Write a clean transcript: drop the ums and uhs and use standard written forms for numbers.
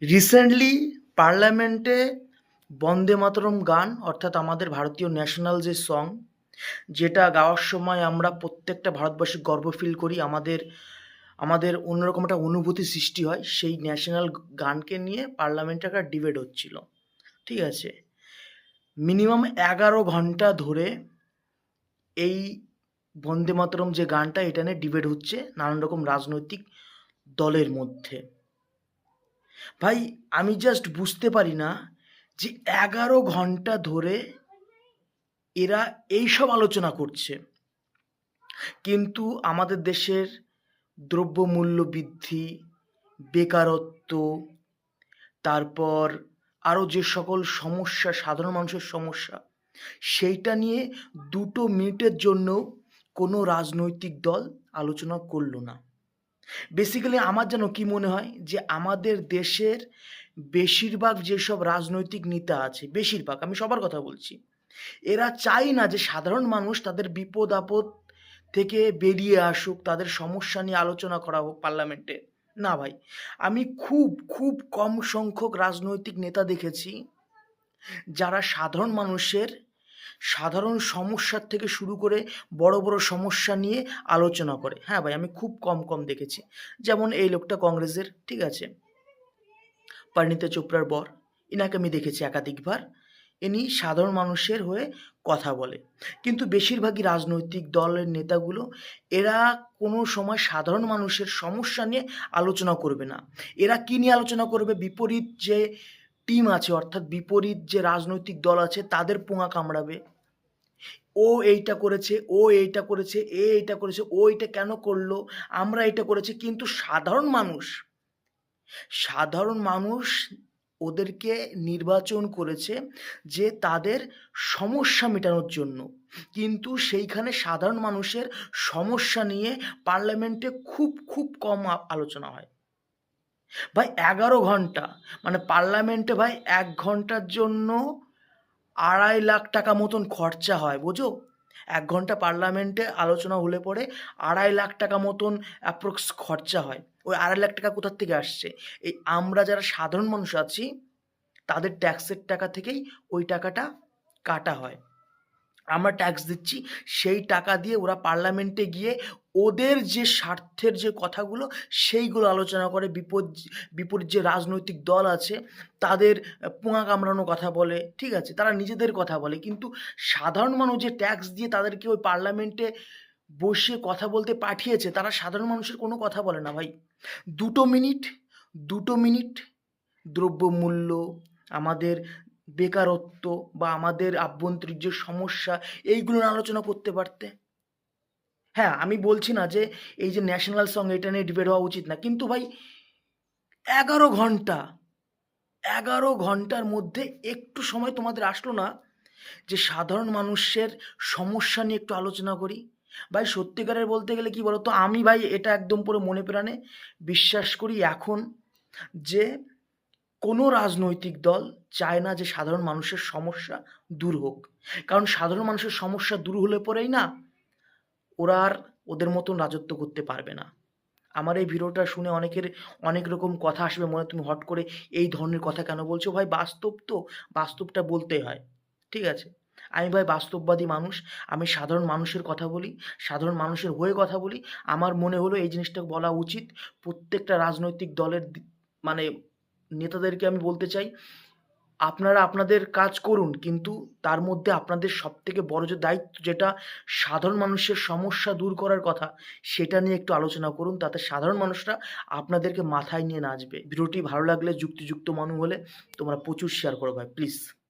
Recently পার্লামেন্টে বন্দে মাতরম গান অর্থাৎ আমাদের ভারতীয় ন্যাশনাল যে সং, যেটা গাওয়ার সময় আমরা প্রত্যেকটা ভারতবাসী গর্ব ফিল করি, আমাদের আমাদের অন্যরকম একটা অনুভূতি সৃষ্টি হয়। সেই ন্যাশনাল গানকে নিয়ে পার্লামেন্টে একটা ডিবেট হচ্ছিল, ঠিক আছে? মিনিমাম 11 ঘন্টা ধরে এই বন্দে মাতরম যে গানটা, এটা নিয়ে ডিবেট হচ্ছে নানান রকম রাজনৈতিক দলের মধ্যে। ভাই, আমি জাস্ট বুঝতে পারি না যে 11 ঘন্টা ধরে এরা এইসব আলোচনা করছে, কিন্তু আমাদের দেশের দ্রব্যমূল্য বৃদ্ধি, বেকারত্ব, তারপর আরও যে সকল সমস্যা, সাধারণ মানুষের সমস্যা, সেইটা নিয়ে 2 মিনিটের জন্য কোনো রাজনৈতিক দল আলোচনা করলো না। বেসিক্যালি আমার যেন কি মনে হয় যে আমাদের দেশের বেশিরভাগ যেসব রাজনৈতিক নেতা আছে, বেশিরভাগ, আমি সবার কথা বলছি, এরা চায় না যে সাধারণ মানুষ তাদের বিপদ আপদ থেকে বেরিয়ে আসুক, তাদের সমস্যা নিয়ে আলোচনা করা হোক পার্লামেন্টে। না ভাই, আমি খুব খুব কম সংখ্যক রাজনৈতিক নেতা দেখেছি যারা সাধারণ মানুষের সাধারণ সমস্যার থেকে শুরু করে বড় বড় সমস্যা নিয়ে আলোচনা করে। হ্যাঁ ভাই, আমি খুব কম দেখেছি। যেমন এই লোকটা কংগ্রেসের, ঠিক আছে, পরিণীতা চোপড়ার বর, ইনাকে আমি দেখেছি একাধিকবার। ইনি সাধারণ মানুষের হয়ে কথা বলে, কিন্তু বেশিরভাগই রাজনৈতিক দলের নেতাগুলো এরা কোনো সময় সাধারণ মানুষের সমস্যা নিয়ে আলোচনা করবে না। এরা কী নিয়ে আলোচনা করবে? বিপরীত যে টিম আছে, অর্থাৎ বিপরীত যে রাজনৈতিক দল আছে, তাদের পোঙা কামড়াবে। ও এইটা করেছে, ও এইটা করেছে, এ এইটা করেছে, ও এইটা কেন করলো, আমরা এটা করেছি। কিন্তু সাধারণ মানুষ ওদেরকে নির্বাচন করেছে যে তাদের সমস্যা মেটানোর জন্য, কিন্তু সেইখানে সাধারণ মানুষের সমস্যা নিয়ে পার্লামেন্টে খুব খুব কম আলোচনা হয়। ভাই 11 ঘন্টা, মানে পার্লামেন্টে ভাই 1 ঘন্টার জন্য 2.5 লাখ টাকা মতন খরচা হয়, বোঝো? 1 ঘন্টা পার্লামেন্টে আলোচনা হলে পরে 2.5 লাখ টাকা মতন অ্যাপ্রক্স খরচা হয়। ওই 2.5 লাখ টাকা কোথার থেকে আসছে? এই আমরা যারা সাধারণ মানুষ আছি, তাদের ট্যাক্সের টাকা থেকেই ওই টাকাটা কাটা হয়। আমরা ট্যাক্স দিচ্ছি, সেই টাকা দিয়ে ওরা পার্লামেন্টে গিয়ে ওদের যে স্বার্থের যে কথাগুলো, সেইগুলো আলোচনা করে। বিপরীত যে রাজনৈতিক দল আছে তাদের পোঙা কামড়ানো কথা বলে, ঠিক আছে, তারা নিজেদের কথা বলে, কিন্তু সাধারণ মানুষ যে ট্যাক্স দিয়ে তাদেরকে ওই পার্লামেন্টে বসে কথা বলতে পাঠিয়েছে, তারা সাধারণ মানুষের কোনো কথা বলে না ভাই। 2 মিনিট 2 মিনিট দ্রব্যমূল্য, আমাদের বেকারত্ব বা আমাদের আভ্যন্তরীণ যে সমস্যা, এইগুলো নিয়ে আলোচনা করতে পারতে। হ্যাঁ, আমি বলছি না যে এই যে ন্যাশনাল সং, এটা নিয়ে ডিবেট হওয়া উচিত না, কিন্তু ভাই 11 ঘন্টা, 11 ঘন্টার মধ্যে একটু সময় তোমাদের আসলো না যে সাধারণ মানুষের সমস্যা নিয়ে একটু আলোচনা করি? ভাই সত্যিকারের বলতে গেলে কি বলতো, আমি ভাই এটা একদম পুরো মনে প্রাণে বিশ্বাস করি এখন যে কোনো রাজনৈতিক দল চায় না যে সাধারণ মানুষের সমস্যা দূর হোক। কারণ সাধারণ মানুষের সমস্যা দূর হলে পরেই না ওরা আর ওদের মতন রাজত্ব করতে পারবে না। আমার এই ভিডিওটা শুনে অনেকের অনেক রকম কথা আসবে মনে, তুমি হট করে এই ধরনের কথা কেন বলছো? ভাই বাস্তব তো, বাস্তবটা বলতেই হয়, ঠিক আছে? আমি ভাই বাস্তববাদী মানুষ, আমি সাধারণ মানুষের কথা বলি, সাধারণ মানুষের হয়ে কথা বলি। আমার মনে হলো এই জিনিসটা বলা উচিত। প্রত্যেকটা রাজনৈতিক দলের মানে নেতাদেরকে আমি বলতে চাই, আপনারা আপনাদের কাজ করুন, কিন্তু তার মধ্যে আপনাদের সবথেকে বড় যে দায়িত্ব, যেটা সাধারণ মানুষের সমস্যা দূর করার কথা, সেটা নিয়ে একটু আলোচনা করুন। তাতে সাধারণ মানুষরা আপনাদেরকে মাথায় নিয়ে নাচবে। ভিডিওটি ভালো লাগলে, যুক্তিযুক্ত মনে হলে তোমরা প্রচুর শেয়ার করো ভাই, প্লিজ।